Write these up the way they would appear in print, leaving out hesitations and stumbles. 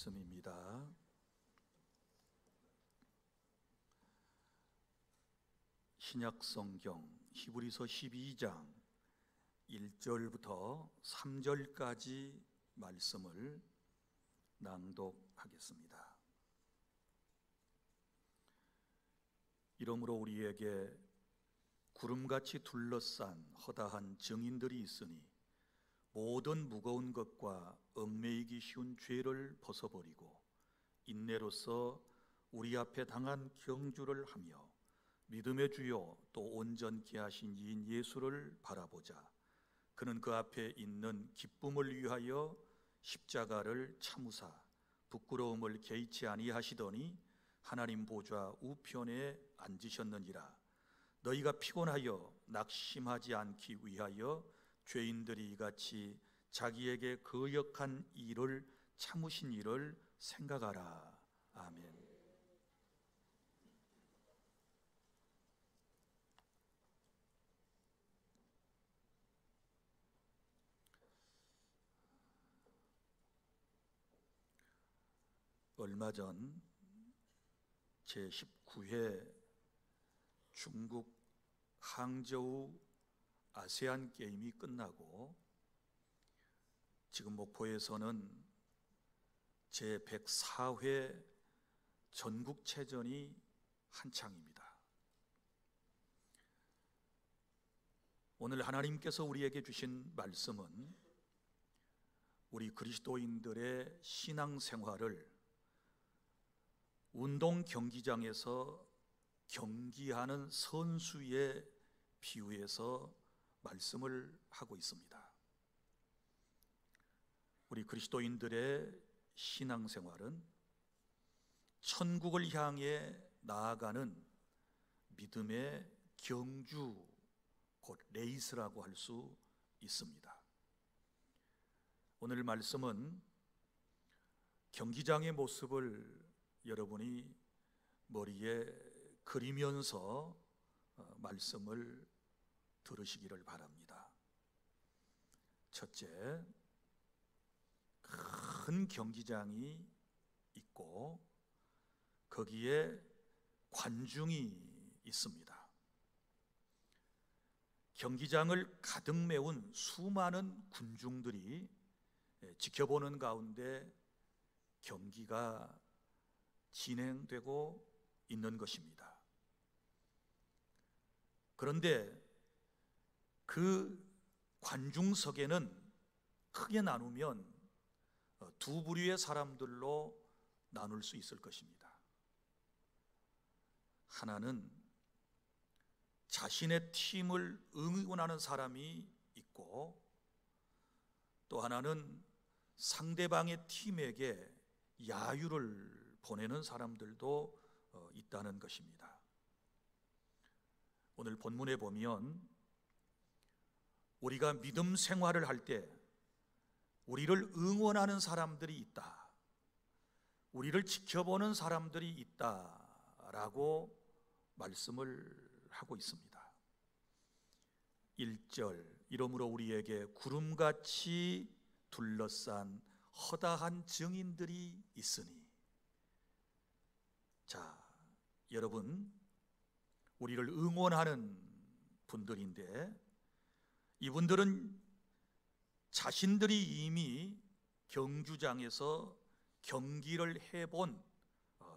말씀입니다. 신약성경 히브리서 12장 1절부터 3절까지 말씀을 낭독하겠습니다. 이러므로 우리에게 구름같이 둘러싼 허다한 증인들이 있으니 모든 무거운 것과 얽매이기 쉬운 죄를 벗어버리고 인내로서 우리 앞에 당한 경주를 하며 믿음의 주요 또 온전케 하신 이인 예수를 바라보자. 그는 그 앞에 있는 기쁨을 위하여 십자가를 참으사 부끄러움을 개의치 아니하시더니 하나님 보좌 우편에 앉으셨느니라. 너희가 피곤하여 낙심하지 않기 위하여 죄인들이 이같이 자기에게 거역한 일을 참으신 일을 생각하라. 아멘. 얼마 전 제19회 중국 항저우 아세안 게임이 끝나고 지금 목포에서는 제104회 전국체전이 한창입니다. 오늘 하나님께서 우리에게 주신 말씀은 우리 그리스도인들의 신앙생활을 운동 경기장에서 경기하는 선수에 비유해서 말씀을 하고 있습니다. 우리 그리스도인들의 신앙생활은 천국을 향해 나아가는 믿음의 경주, 곧 레이스라고 할 수 있습니다. 오늘 말씀은 경기장의 모습을 여러분이 머리에 그리면서 말씀을 들으시기를 바랍니다. 첫째, 큰 경기장이 있고 거기에 관중이 있습니다. 경기장을 가득 메운 수많은 군중들이 지켜보는 가운데 경기가 진행되고 있는 것입니다. 그런데 그 관중석에는 크게 나누면 두 부류의 사람들로 나눌 수 있을 것입니다. 하나는 자신의 팀을 응원하는 사람이 있고, 또 하나는 상대방의 팀에게 야유를 보내는 사람들도 있다는 것입니다. 오늘 본문에 보면 우리가 믿음 생활을 할 때 우리를 응원하는 사람들이 있다, 우리를 지켜보는 사람들이 있다라고 말씀을 하고 있습니다. 1절, 이러므로 우리에게 구름같이 둘러싼 허다한 증인들이 있으니. 자, 여러분, 우리를 응원하는 분들인데 이분들은 자신들이 이미 경주장에서 경기를 해본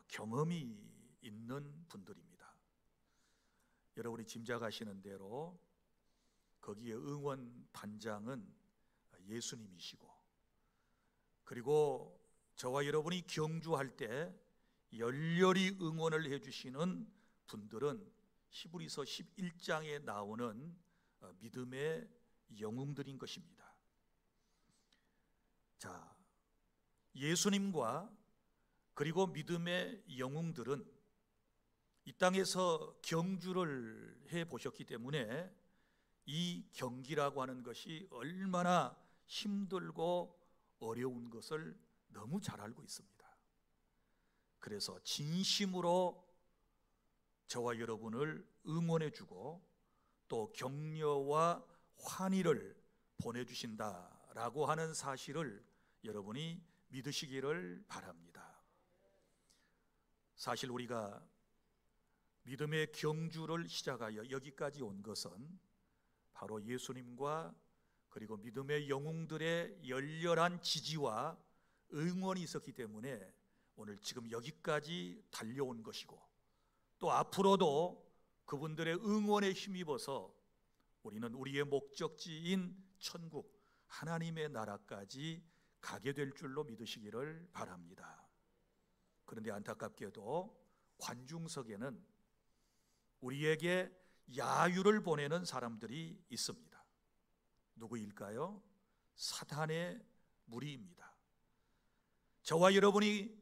경험이 있는 분들입니다. 여러분이 짐작하시는 대로 거기에 응원 단장은 예수님이시고, 그리고 저와 여러분이 경주할 때 열렬히 응원을 해주시는 분들은 히브리서 11장에 나오는 믿음의 영웅들인 것입니다. 자, 예수님과 그리고 믿음의 영웅들은 이 땅에서 경주를 해 보셨기 때문에 이 경기라고 하는 것이 얼마나 힘들고 어려운 것을 너무 잘 알고 있습니다. 그래서 진심으로 저와 여러분을 응원해 주고 또 격려와 환희를 보내주신다라고 하는 사실을 여러분이 믿으시기를 바랍니다. 사실 우리가 믿음의 경주를 시작하여 여기까지 온 것은 바로 예수님과 그리고 믿음의 영웅들의 열렬한 지지와 응원이 있었기 때문에 오늘 지금 여기까지 달려온 것이고, 또 앞으로도 그분들의 응원에 힘입어서 우리는 우리의 목적지인 천국 하나님의 나라까지 가게 될 줄로 믿으시기를 바랍니다. 그런데 안타깝게도 관중석에는 우리에게 야유를 보내는 사람들이 있습니다. 누구일까요? 사탄의 무리입니다. 저와 여러분이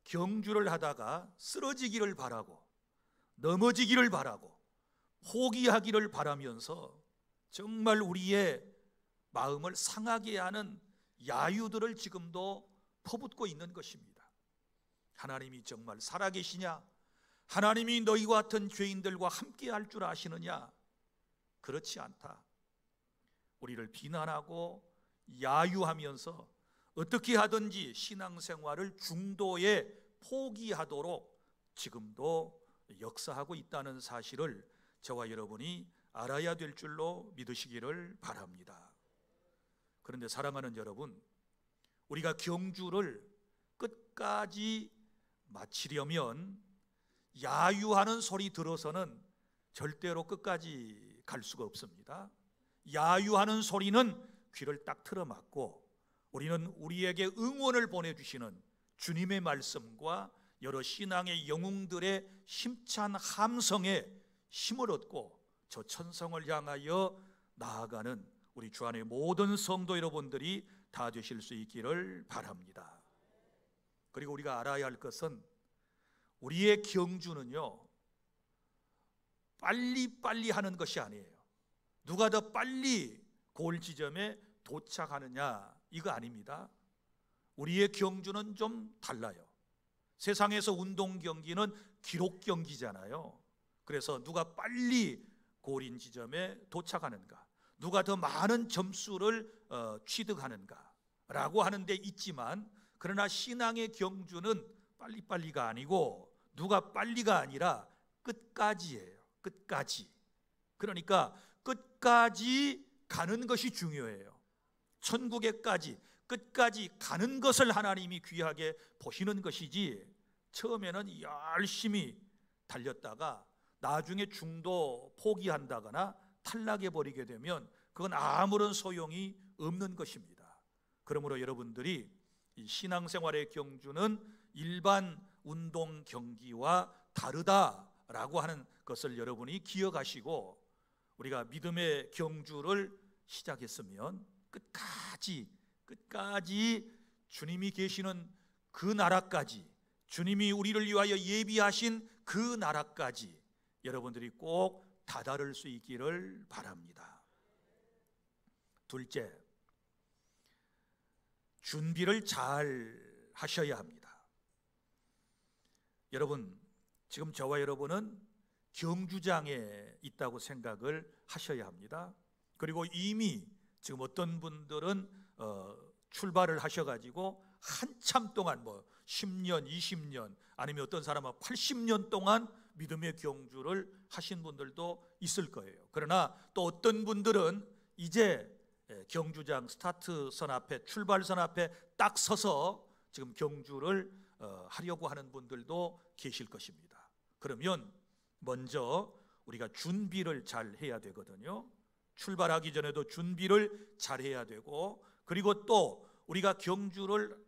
경주를 하다가 쓰러지기를 바라고, 넘어지기를 바라고, 포기하기를 바라면서 정말 우리의 마음을 상하게 하는 야유들을 지금도 퍼붓고 있는 것입니다. 하나님이 정말 살아계시냐? 하나님이 너희와 같은 죄인들과 함께 할 줄 아시느냐? 그렇지 않다. 우리를 비난하고 야유하면서 어떻게 하든지 신앙생활을 중도에 포기하도록 지금도 역사하고 있다는 사실을 저와 여러분이 알아야 될 줄로 믿으시기를 바랍니다. 그런데 사랑하는 여러분, 우리가 경주를 끝까지 마치려면 야유하는 소리 들어서는 절대로 끝까지 갈 수가 없습니다. 야유하는 소리는 귀를 딱 틀어막고 우리는 우리에게 응원을 보내주시는 주님의 말씀과 여러 신앙의 영웅들의 힘찬 함성에 힘을 얻고 저 천성을 향하여 나아가는 우리 주 안의 모든 성도 여러분들이 다 되실 수 있기를 바랍니다. 그리고 우리가 알아야 할 것은 우리의 경주는요, 빨리빨리 하는 것이 아니에요. 누가 더 빨리 골 지점에 도착하느냐, 이거 아닙니다. 우리의 경주는 좀 달라요. 세상에서 운동 경기는 기록 경기잖아요. 그래서 누가 빨리 골인 지점에 도착하는가, 누가 더 많은 점수를 취득하는가 라고 하는 데 있지만, 그러나 신앙의 경주는 빨리빨리가 아니고 누가 빨리가 아니라 끝까지예요. 끝까지. 그러니까 끝까지 가는 것이 중요해요. 천국에까지 끝까지 가는 것을 하나님이 귀하게 보시는 것이지, 처음에는 열심히 달렸다가 나중에 중도 포기한다거나 탈락해 버리게 되면 그건 아무런 소용이 없는 것입니다. 그러므로 여러분들이 이 신앙생활의 경주는 일반 운동 경기와 다르다라고 하는 것을 여러분이 기억하시고, 우리가 믿음의 경주를 시작했으면 끝까지 주님이 계시는 그 나라까지, 주님이 우리를 위하여 예비하신 그 나라까지 여러분들이 꼭 다다를 수 있기를 바랍니다. 둘째, 준비를 잘 하셔야 합니다. 여러분, 지금 저와 여러분은 경주장에 있다고 생각을 하셔야 합니다. 그리고 이미 지금 어떤 분들은 출발을 하셔가지고 한참 동안 10년, 20년, 아니면 어떤 사람은 80년 동안 믿음의 경주를 하신 분들도 있을 거예요. 그러나 또 어떤 분들은 이제 경주장 스타트선 앞에, 출발선 앞에 딱 서서 지금 경주를 하려고 하는 분들도 계실 것입니다. 그러면 먼저 우리가 준비를 잘 해야 되거든요. 출발하기 전에도 준비를 잘 해야 되고, 그리고 또 우리가 경주를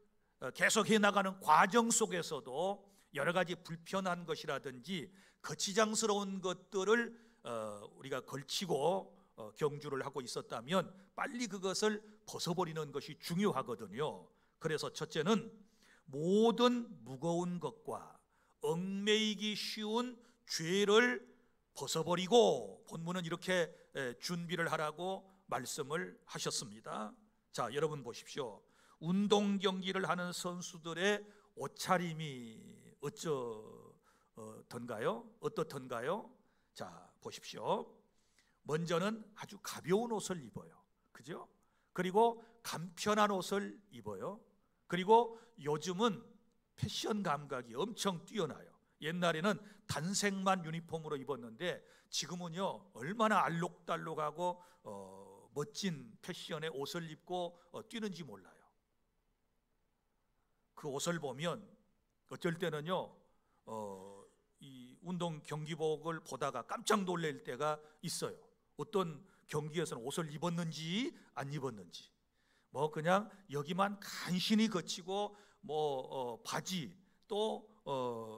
계속 해나가는 과정 속에서도 여러 가지 불편한 것이라든지 거치장스러운 것들을 우리가 걸치고 경주를 하고 있었다면 빨리 그것을 벗어버리는 것이 중요하거든요. 그래서 첫째는 모든 무거운 것과 얽매이기 쉬운 죄를 벗어버리고, 본문은 이렇게 준비를 하라고 말씀을 하셨습니다. 자, 여러분 보십시오. 운동 경기를 하는 선수들의 옷차림이 어떻던가요? 자, 보십시오. 먼저는 아주 가벼운 옷을 입어요. 그죠? 그리고 간편한 옷을 입어요. 그리고 요즘은 패션 감각이 엄청 뛰어나요. 옛날에는 단색만 유니폼으로 입었는데 지금은요 얼마나 알록달록하고 멋진 패션의 옷을 입고 뛰는지 몰라요. 그 옷을 보면 어쩔 때는요 이 운동 경기복을 보다가 깜짝 놀랄 때가 있어요. 어떤 경기에서는 옷을 입었는지 안 입었는지, 뭐 그냥 여기만 간신히 거치고 바지 또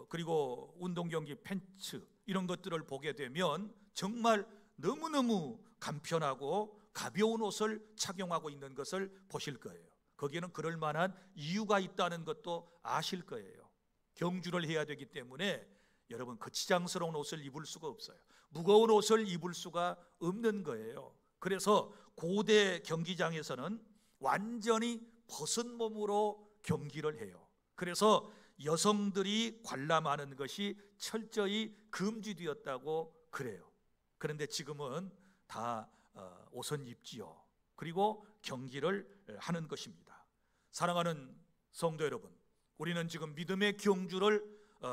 그리고 운동 경기 팬츠 이런 것들을 보게 되면 정말 너무너무 간편하고 가벼운 옷을 착용하고 있는 것을 보실 거예요. 거기에는 그럴 만한 이유가 있다는 것도 아실 거예요. 경주를 해야 되기 때문에 여러분 거치장스러운 옷을 입을 수가 없어요. 무거운 옷을 입을 수가 없는 거예요. 그래서 고대 경기장에서는 완전히 벗은 몸으로 경기를 해요. 그래서 여성들이 관람하는 것이 철저히 금지되었다고 그래요. 그런데 지금은 다 옷은 입지요. 그리고 경기를 하는 것입니다. 사랑하는 성도 여러분, 우리는 지금 믿음의 경주를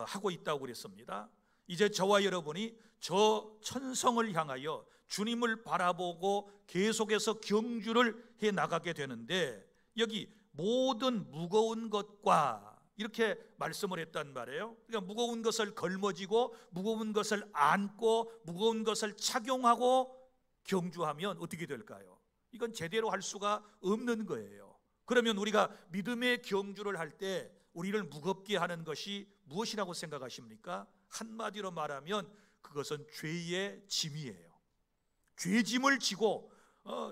하고 있다고 그랬습니다. 이제 저와 여러분이 저 천성을 향하여 주님을 바라보고 계속해서 경주를 해 나가게 되는데, 여기 모든 무거운 것과 이렇게 말씀을 했단 말이에요. 그러니까 무거운 것을 걸머지고 무거운 것을 안고 무거운 것을 착용하고 경주하면 어떻게 될까요? 이건 제대로 할 수가 없는 거예요. 그러면 우리가 믿음의 경주를 할 때 우리를 무겁게 하는 것이 무엇이라고 생각하십니까? 한마디로 말하면 그것은 죄의 짐이에요. 죄짐을 지고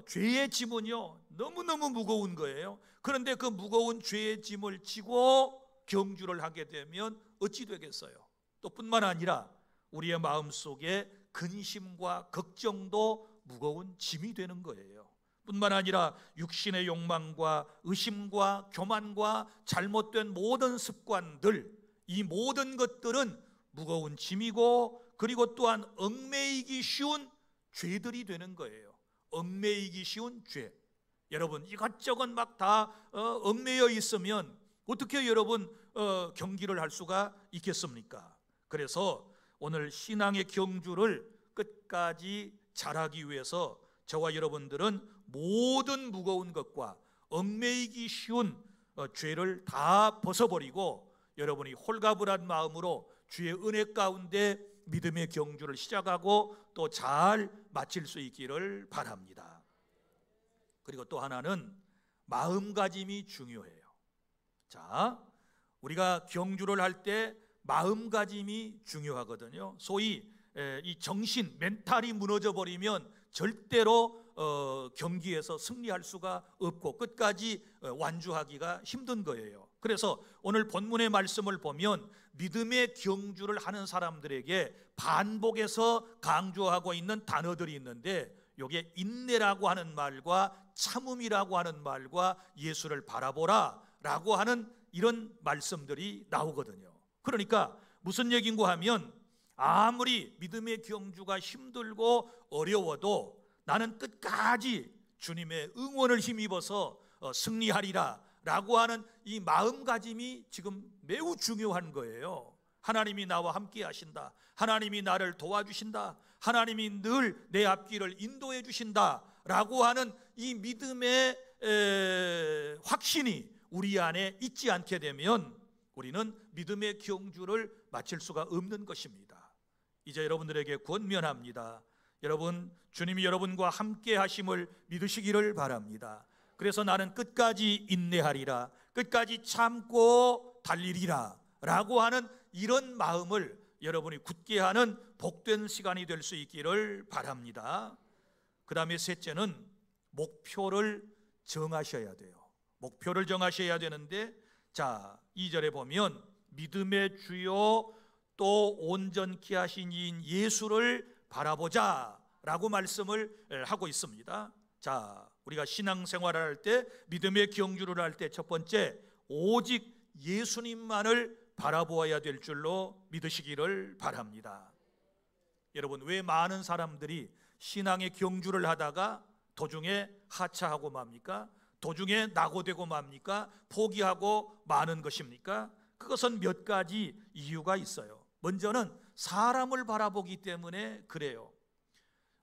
죄의 짐은요 너무너무 무거운 거예요. 그런데 그 무거운 죄의 짐을 지고 경주를 하게 되면 어찌 되겠어요? 또 뿐만 아니라 우리의 마음속에 근심과 걱정도 무거운 짐이 되는 거예요. 뿐만 아니라 육신의 욕망과 의심과 교만과 잘못된 모든 습관들, 이 모든 것들은 무거운 짐이고, 그리고 또한 얽매이기 쉬운 죄들이 되는 거예요. 얽매이기 쉬운 죄. 여러분 이것저것 막 다 얽매여 있으면 어떻게 여러분 경기를 할 수가 있겠습니까? 그래서 오늘 신앙의 경주를 끝까지 잘하기 위해서 저와 여러분들은 모든 무거운 것과 얽매이기 쉬운 죄를 다 벗어버리고 여러분이 홀가분한 마음으로 주의 은혜 가운데 믿음의 경주를 시작하고 또 잘 마칠 수 있기를 바랍니다. 그리고 또 하나는 마음가짐이 중요해요. 자, 우리가 경주를 할 때 마음가짐이 중요하거든요. 소위 이 정신, 멘탈이 무너져 버리면 절대로 경기에서 승리할 수가 없고 끝까지 완주하기가 힘든 거예요. 그래서 오늘 본문의 말씀을 보면 믿음의 경주를 하는 사람들에게 반복해서 강조하고 있는 단어들이 있는데, 이게 인내라고 하는 말과 참음이라고 하는 말과 예수를 바라보라 라고 하는 이런 말씀들이 나오거든요. 그러니까 무슨 얘기인가 하면, 아무리 믿음의 경주가 힘들고 어려워도 나는 끝까지 주님의 응원을 힘입어서 승리하리라 라고 하는 이 마음가짐이 지금 매우 중요한 거예요. 하나님이 나와 함께 하신다, 하나님이 나를 도와주신다, 하나님이 늘 내 앞길을 인도해 주신다 라고 하는 이 믿음의 확신이 우리 안에 있지 않게 되면 우리는 믿음의 경주를 마칠 수가 없는 것입니다. 이제 여러분들에게 권면합니다. 여러분, 주님이 여러분과 함께 하심을 믿으시기를 바랍니다. 그래서 나는 끝까지 인내하리라, 끝까지 참고 달리리라 라고 하는 이런 마음을 여러분이 굳게 하는 복된 시간이 될 수 있기를 바랍니다. 그 다음에 셋째는 목표를 정하셔야 돼요. 목표를 정하셔야 되는데, 자 2절에 보면 믿음의 주요 또 온전케 하신 이인 예수를 바라보자 라고 말씀을 하고 있습니다. 자, 우리가 신앙생활을 할 때, 믿음의 경주를 할 때 첫 번째, 오직 예수님만을 바라보아야 될 줄로 믿으시기를 바랍니다. 여러분, 왜 많은 사람들이 신앙의 경주를 하다가 도중에 하차하고 맙니까? 도중에 낙오되고 맙니까? 포기하고 마는 것입니까? 그것은 몇 가지 이유가 있어요. 먼저는 사람을 바라보기 때문에 그래요.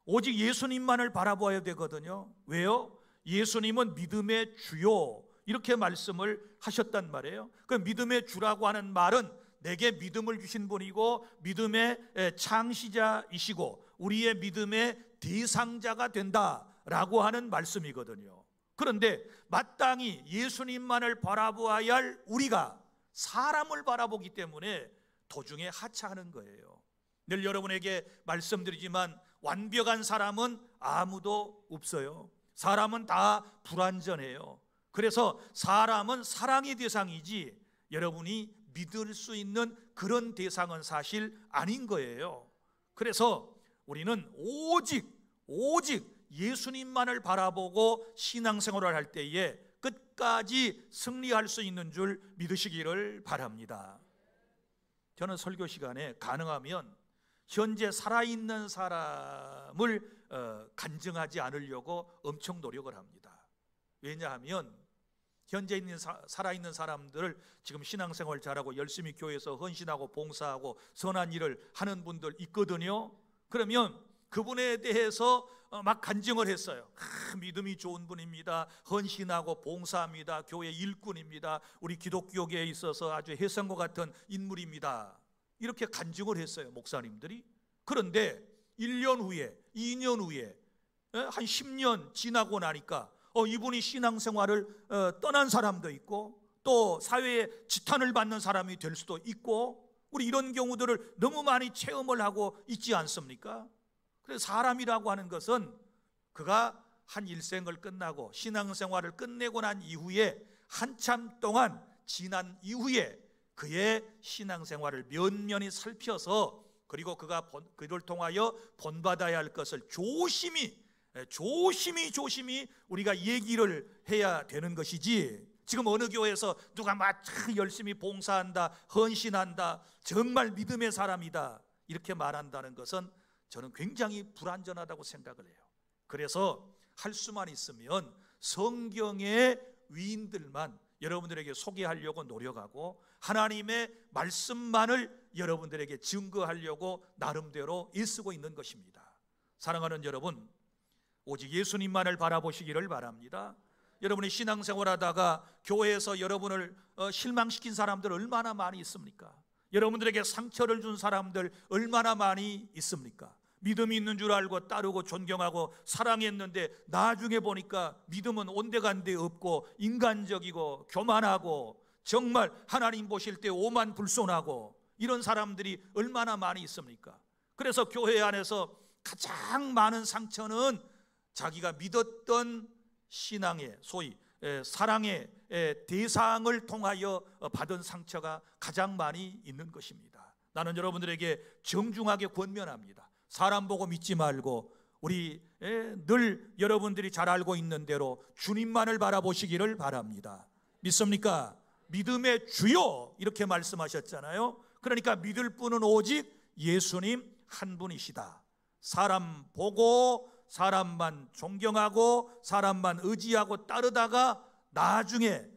오직 예수님만을 바라봐야 되거든요. 왜요? 예수님은 믿음의 주요, 이렇게 말씀을 하셨단 말이에요. 그 믿음의 주라고 하는 말은 내게 믿음을 주신 분이고 믿음의 창시자이시고 우리의 믿음의 대상자가 된다라고 하는 말씀이거든요. 그런데 마땅히 예수님만을 바라보아야 할 우리가 사람을 바라보기 때문에 도중에 하차하는 거예요. 늘 여러분에게 말씀드리지만 완벽한 사람은 아무도 없어요. 사람은 다 불완전해요. 그래서 사람은 사랑의 대상이지 여러분이 믿을 수 있는 그런 대상은 사실 아닌 거예요. 그래서 우리는 오직 예수님만을 바라보고 신앙생활을 할 때에 끝까지 승리할 수 있는 줄 믿으시기를 바랍니다. 저는 설교 시간에 가능하면 현재 살아있는 사람을 간증하지 않으려고 엄청 노력을 합니다. 왜냐하면 현재 있는 살아있는 사람들을 지금 신앙생활 잘하고 열심히 교회에서 헌신하고 봉사하고 선한 일을 하는 분들 있거든요. 그러면 그분에 대해서 막 간증을 했어요. 믿음이 좋은 분입니다. 헌신하고 봉사합니다. 교회 일꾼입니다. 우리 기독교계에 있어서 아주 혜성과 같은 인물입니다. 이렇게 간증을 했어요, 목사님들이. 그런데 1년 후에, 2년 후에, 한 10년 지나고 나니까 이분이 신앙생활을 떠난 사람도 있고 또 사회에 지탄을 받는 사람이 될 수도 있고, 우리 이런 경우들을 너무 많이 체험을 하고 있지 않습니까? 그래서 사람이라고 하는 것은 그가 한 일생을 끝나고 신앙생활을 끝내고 난 이후에 한참 동안 지난 이후에 그의 신앙생활을 면면히 살펴서 그리고 그가 그를 통하여 본받아야 할 것을 조심히 우리가 얘기를 해야 되는 것이지, 지금 어느 교회에서 누가 막 열심히 봉사한다, 헌신한다, 정말 믿음의 사람이다 이렇게 말한다는 것은 저는 굉장히 불완전하다고 생각을 해요. 그래서 할 수만 있으면 성경의 위인들만 여러분들에게 소개하려고 노력하고 하나님의 말씀만을 여러분들에게 증거하려고 나름대로 애쓰고 있는 것입니다. 사랑하는 여러분, 오직 예수님만을 바라보시기를 바랍니다. 여러분이 신앙생활하다가 교회에서 여러분을 실망시킨 사람들 얼마나 많이 있습니까? 여러분들에게 상처를 준 사람들 얼마나 많이 있습니까? 믿음이 있는 줄 알고 따르고 존경하고 사랑했는데 나중에 보니까 믿음은 온데간데 없고 인간적이고 교만하고 정말 하나님 보실 때 오만불손하고 이런 사람들이 얼마나 많이 있습니까? 그래서 교회 안에서 가장 많은 상처는 자기가 믿었던 신앙의 소위 사랑의 대상을 통하여 받은 상처가 가장 많이 있는 것입니다. 나는 여러분들에게 정중하게 권면합니다. 사람 보고 믿지 말고 우리 늘 여러분들이 잘 알고 있는 대로 주님만을 바라보시기를 바랍니다. 믿습니까? 믿음의 주요 이렇게 말씀하셨잖아요. 그러니까 믿을 분은 오직 예수님 한 분이시다. 사람 보고 사람만 존경하고 사람만 의지하고 따르다가 나중에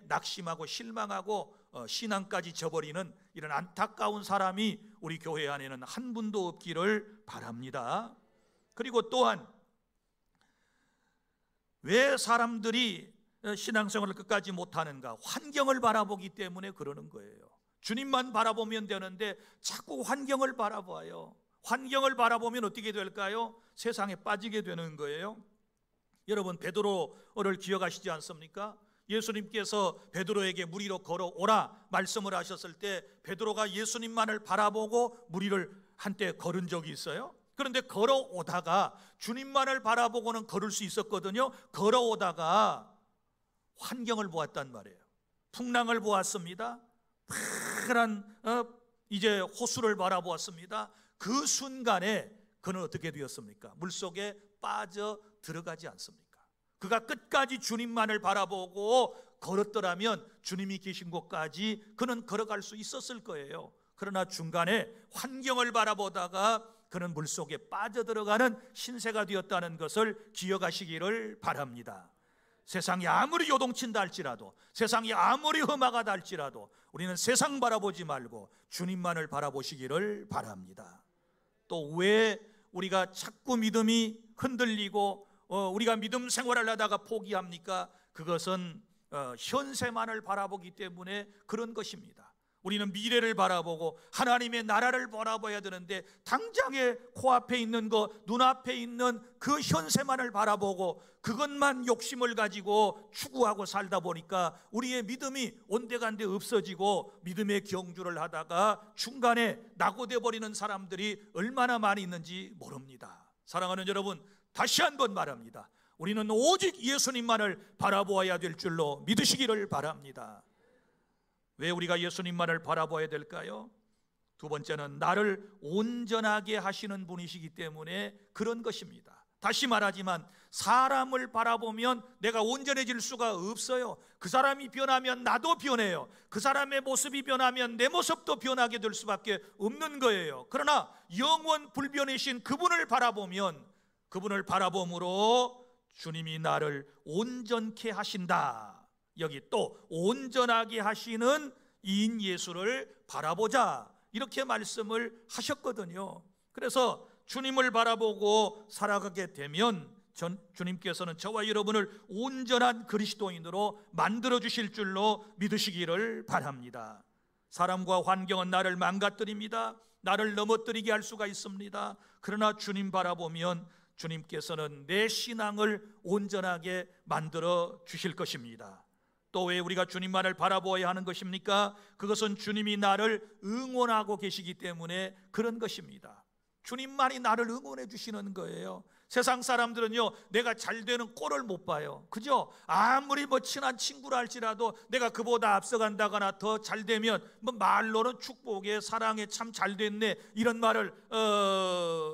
낙심하고 실망하고 신앙까지 저버리는 이런 안타까운 사람이 우리 교회 안에는 한 분도 없기를 바랍니다. 그리고 또한 왜 사람들이 신앙생활을 끝까지 못하는가? 환경을 바라보기 때문에 그러는 거예요. 주님만 바라보면 되는데 자꾸 환경을 바라봐요. 환경을 바라보면 어떻게 될까요? 세상에 빠지게 되는 거예요. 여러분 베드로를 기억하시지 않습니까? 예수님께서 베드로에게 물 위로 걸어오라 말씀을 하셨을 때 베드로가 예수님만을 바라보고 물 위를 한때 걸은 적이 있어요. 그런데 걸어오다가 주님만을 바라보고는 걸을 수 있었거든요. 걸어오다가 환경을 보았단 말이에요. 풍랑을 보았습니다. 파란 이제 호수를 바라보았습니다. 그 순간에 그는 어떻게 되었습니까? 물속에 빠져 들어가지 않습니까? 그가 끝까지 주님만을 바라보고 걸었더라면 주님이 계신 곳까지 그는 걸어갈 수 있었을 거예요. 그러나 중간에 환경을 바라보다가 그는 물속에 빠져들어가는 신세가 되었다는 것을 기억하시기를 바랍니다. 세상이 아무리 요동친다 할지라도, 세상이 아무리 험하다 할지라도 우리는 세상 바라보지 말고 주님만을 바라보시기를 바랍니다. 또 왜 우리가 자꾸 믿음이 흔들리고 우리가 믿음 생활을 하다가 포기합니까? 그것은 현세만을 바라보기 때문에 그런 것입니다. 우리는 미래를 바라보고 하나님의 나라를 바라봐야 되는데, 당장에 코앞에 있는 것, 눈앞에 있는 그 현세만을 바라보고 그것만 욕심을 가지고 추구하고 살다 보니까 우리의 믿음이 온데간데 없어지고 믿음의 경주를 하다가 중간에 낙오돼 버리는 사람들이 얼마나 많이 있는지 모릅니다. 사랑하는 여러분, 다시 한번 말합니다. 우리는 오직 예수님만을 바라보아야 될 줄로 믿으시기를 바랍니다. 왜 우리가 예수님만을 바라봐야 될까요? 두 번째는 나를 온전하게 하시는 분이시기 때문에 그런 것입니다. 다시 말하지만 사람을 바라보면 내가 온전해질 수가 없어요. 그 사람이 변하면 나도 변해요. 그 사람의 모습이 변하면 내 모습도 변하게 될 수밖에 없는 거예요. 그러나 영원 불변이신 그분을 바라보면, 그분을 바라봄으로 주님이 나를 온전케 하신다. 여기 또 온전하게 하시는 이인 예수를 바라보자, 이렇게 말씀을 하셨거든요. 그래서 주님을 바라보고 살아가게 되면 주님께서는 저와 여러분을 온전한 그리스도인으로 만들어 주실 줄로 믿으시기를 바랍니다. 사람과 환경은 나를 망가뜨립니다. 나를 넘어뜨리게 할 수가 있습니다. 그러나 주님 바라보면 주님께서는 내 신앙을 온전하게 만들어 주실 것입니다. 또 왜 우리가 주님만을 바라보아야 하는 것입니까? 그것은 주님이 나를 응원하고 계시기 때문에 그런 것입니다. 주님만이 나를 응원해 주시는 거예요. 세상 사람들은요, 내가 잘 되는 꼴을 못 봐요. 그죠? 아무리 친한 친구라 할지라도 내가 그보다 앞서간다거나 더 잘 되면 말로는 축복에 사랑에 참 잘 됐네, 이런 말을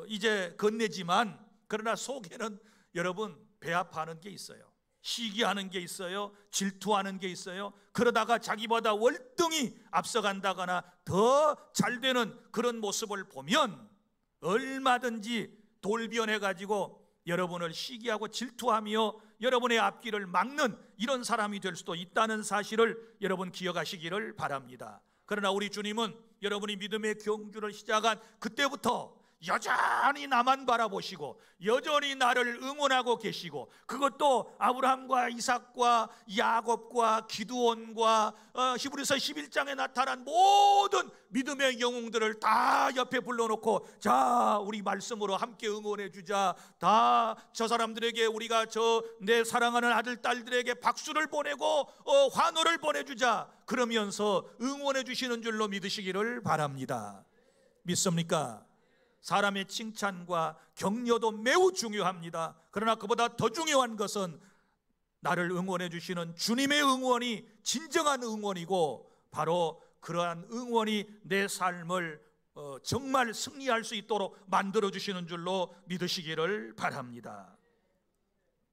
이제 건네지만, 그러나 속에는 여러분 배아파하는 게 있어요. 시기하는 게 있어요. 질투하는 게 있어요. 그러다가 자기보다 월등히 앞서간다거나 더 잘되는 그런 모습을 보면 얼마든지 돌변해가지고 여러분을 시기하고 질투하며 여러분의 앞길을 막는 이런 사람이 될 수도 있다는 사실을 여러분 기억하시기를 바랍니다. 그러나 우리 주님은 여러분이 믿음의 경주를 시작한 그때부터 여전히 나만 바라보시고 여전히 나를 응원하고 계시고, 그것도 아브라함과 이삭과 야곱과 기드온과 히브리서 11장에 나타난 모든 믿음의 영웅들을 다 옆에 불러놓고, 자, 우리 말씀으로 함께 응원해 주자. 다 저 사람들에게 우리가 내 사랑하는 아들 딸들에게 박수를 보내고 환호를 보내주자, 그러면서 응원해 주시는 줄로 믿으시기를 바랍니다. 믿습니까? 사람의 칭찬과 격려도 매우 중요합니다. 그러나 그보다 더 중요한 것은 나를 응원해 주시는 주님의 응원이 진정한 응원이고, 바로 그러한 응원이 내 삶을 정말 승리할 수 있도록 만들어 주시는 줄로 믿으시기를 바랍니다.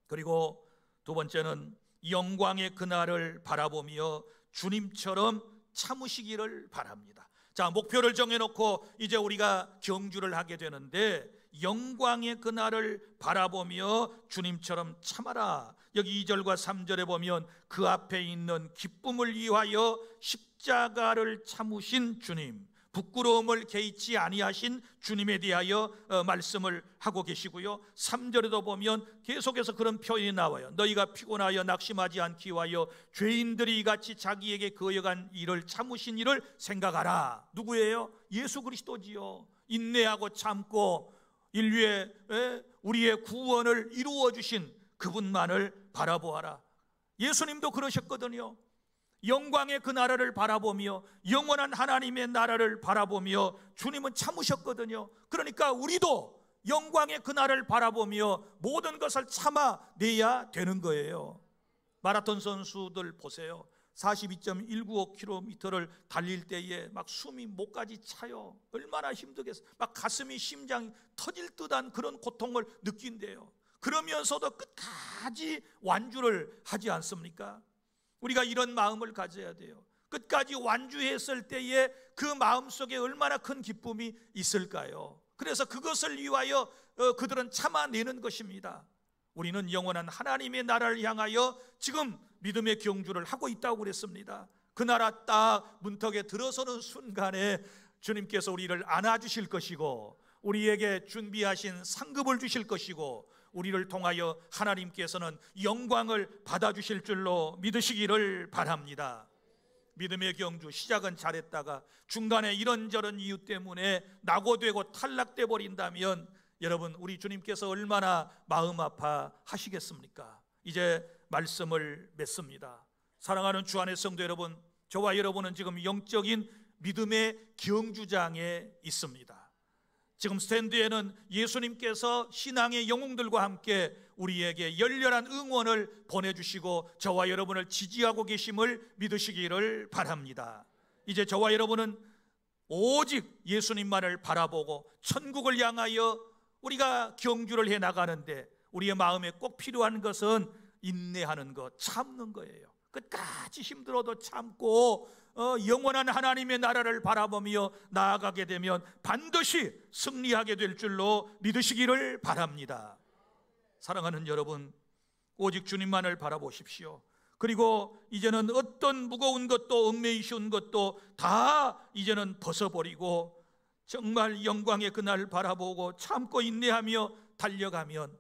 그리고 두 번째는 영광의 그날을 바라보며 주님처럼 참으시기를 바랍니다. 자, 목표를 정해놓고 이제 우리가 경주를 하게 되는데, 영광의 그날을 바라보며 주님처럼 참아라. 여기 2절과 3절에 보면 그 앞에 있는 기쁨을 위하여 십자가를 참으신 주님, 부끄러움을 개의치 아니하신 주님에 대하여 말씀을 하고 계시고요. 3절에도 보면 계속해서 그런 표현이 나와요. 너희가 피곤하여 낙심하지 않기 위하여 죄인들이 이같이 자기에게 거여간 일을 참으신 일을 생각하라. 누구예요? 예수 그리스도지요. 인내하고 참고 인류의 우리의 구원을 이루어 주신 그분만을 바라보아라. 예수님도 그러셨거든요. 영광의 그 나라를 바라보며 영원한 하나님의 나라를 바라보며 주님은 참으셨거든요. 그러니까 우리도 영광의 그 나라를 바라보며 모든 것을 참아내야 되는 거예요. 마라톤 선수들 보세요. 42.195km를 달릴 때에 막 숨이 목까지 차요. 얼마나 힘들겠어요. 막 가슴이 심장이 터질 듯한 그런 고통을 느낀대요. 그러면서도 끝까지 완주를 하지 않습니까? 우리가 이런 마음을 가져야 돼요. 끝까지 완주했을 때에 그 마음속에 얼마나 큰 기쁨이 있을까요? 그래서 그것을 위하여 그들은 참아내는 것입니다. 우리는 영원한 하나님의 나라를 향하여 지금 믿음의 경주를 하고 있다고 그랬습니다. 그 나라 딱 문턱에 들어서는 순간에 주님께서 우리를 안아주실 것이고 우리에게 준비하신 상급을 주실 것이고 우리를 통하여 하나님께서는 영광을 받아주실 줄로 믿으시기를 바랍니다. 믿음의 경주 시작은 잘했다가 중간에 이런저런 이유 때문에 낙오되고 탈락돼 버린다면 여러분, 우리 주님께서 얼마나 마음 아파하시겠습니까? 이제 말씀을 맺습니다. 사랑하는 주 안의 성도 여러분, 저와 여러분은 지금 영적인 믿음의 경주장에 있습니다. 지금 스탠드에는 예수님께서 신앙의 영웅들과 함께 우리에게 열렬한 응원을 보내주시고 저와 여러분을 지지하고 계심을 믿으시기를 바랍니다. 이제 저와 여러분은 오직 예수님만을 바라보고 천국을 향하여 우리가 경주를 해나가는데 우리의 마음에 꼭 필요한 것은 인내하는 것, 참는 거예요. 끝까지 힘들어도 참고 영원한 하나님의 나라를 바라보며 나아가게 되면 반드시 승리하게 될 줄로 믿으시기를 바랍니다. 사랑하는 여러분, 오직 주님만을 바라보십시오. 그리고 이제는 어떤 무거운 것도 얽매이 쉬운 것도 다 이제는 벗어버리고 정말 영광의 그날 바라보고 참고 인내하며 달려가면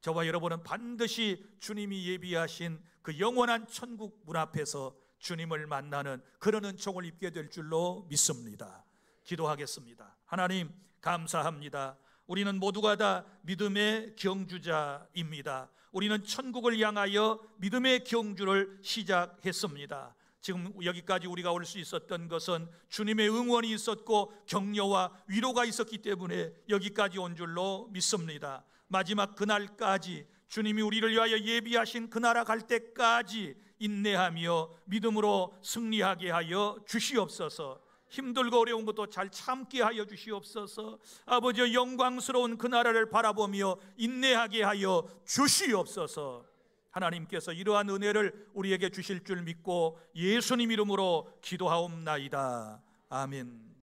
저와 여러분은 반드시 주님이 예비하신 그 영원한 천국 문 앞에서 주님을 만나는 그런 은총을 입게 될 줄로 믿습니다. 기도하겠습니다. 하나님, 감사합니다. 우리는 모두가 다 믿음의 경주자입니다. 우리는 천국을 향하여 믿음의 경주를 시작했습니다. 지금 여기까지 우리가 올 수 있었던 것은 주님의 응원이 있었고 격려와 위로가 있었기 때문에 여기까지 온 줄로 믿습니다. 마지막 그날까지 주님이 우리를 위하여 예비하신 그 나라 갈 때까지 인내하며 믿음으로 승리하게 하여 주시옵소서. 힘들고 어려운 것도 잘 참게 하여 주시옵소서. 아버지, 영광스러운 그 나라를 바라보며 인내하게 하여 주시옵소서. 하나님께서 이러한 은혜를 우리에게 주실 줄 믿고 예수님 이름으로 기도하옵나이다. 아멘.